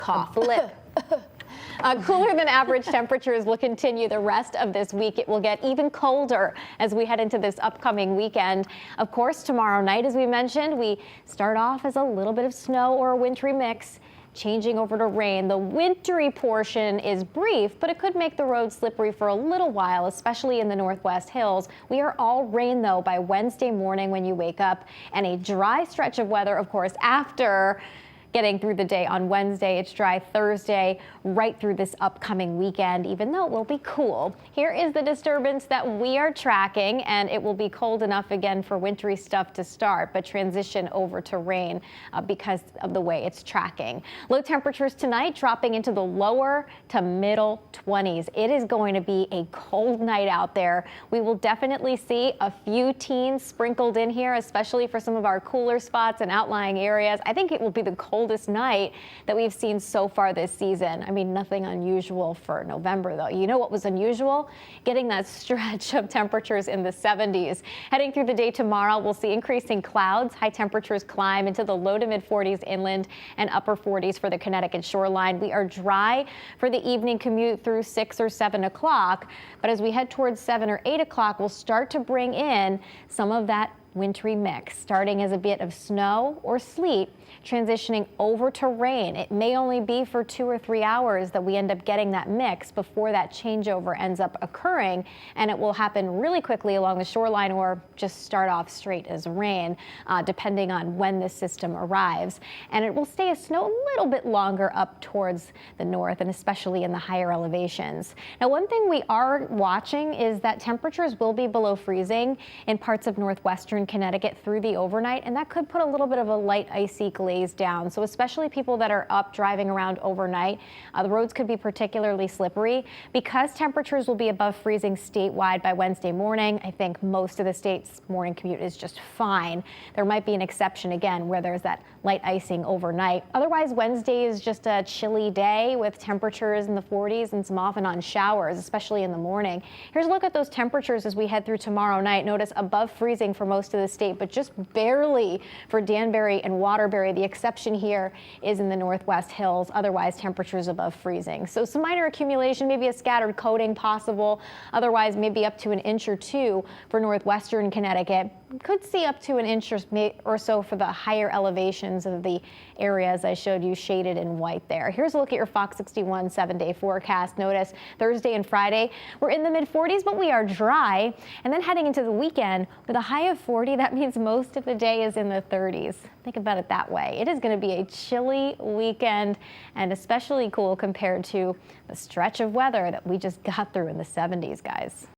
Cough. Flip. Cooler than average temperatures will continue the rest of this week. It will get even colder as we head into this upcoming weekend. Of course, tomorrow night, as we mentioned, we start off as a little bit of snow or a wintry mix, changing over to rain. The wintry portion is brief, but it could make the road slippery for a little while, especially in the Northwest Hills. We are all rain, though, by Wednesday morning when you wake up, and a dry stretch of weather, of course, after getting through the day on Wednesday. It's dry Thursday right through this upcoming weekend, even though it will be cool. Here is the disturbance that we are tracking, and it will be cold enough again for wintry stuff to start, but transition over to rain because of the way it's tracking. Low temperatures tonight dropping into the lower to middle 20s. It is going to be a cold night out there. We will definitely see a few teens sprinkled in here, especially for some of our cooler spots and outlying areas. I think it will be the coldest night that we've seen so far this season. I mean, nothing unusual for November, though. You know what was unusual? Getting that stretch of temperatures in the 70s. Heading through the day tomorrow, we'll see increasing clouds. High temperatures climb into the low to mid 40s inland and upper 40s for the Connecticut shoreline. We are dry for the evening commute through 6 or 7 o'clock, but as we head towards 7 or 8 o'clock, we'll start to bring in some of that wintry mix, starting as a bit of snow or sleet, transitioning over to rain. It may only be for 2 or 3 hours that we end up getting that mix before that changeover ends up occurring, and it will happen really quickly along the shoreline or just start off straight as rain, depending on when the system arrives. And it will stay as snow a little bit longer up towards the north and especially in the higher elevations. Now, one thing we are watching is that temperatures will be below freezing in parts of northwestern Connecticut through the overnight, and that could put a little bit of a light icy glaze down. So especially people that are up driving around overnight, the roads could be particularly slippery. Because temperatures will be above freezing statewide by Wednesday morning, I think most of the state's morning commute is just fine. There might be an exception again where there's that light icing overnight. Otherwise, Wednesday is just a chilly day with temperatures in the 40s and some off and on showers, especially in the morning. Here's a look at those temperatures as we head through tomorrow night. Notice above freezing for most of the state, but just barely for Danbury and Waterbury. The exception here is in the Northwest Hills. Otherwise, temperatures above freezing. So some minor accumulation, maybe a scattered coating possible. Otherwise, maybe up to an inch or two for northwestern Connecticut. Could see up to an inch or so for the higher elevations of the areas I showed you shaded in white there. Here's a look at your Fox 61 7-day forecast. Notice Thursday and Friday, we're in the mid 40s, but we are dry. And then heading into the weekend with a high of 40, that means most of the day is in the 30s. Think about it that way. It is going to be a chilly weekend and especially cool compared to the stretch of weather that we just got through in the 70s, guys.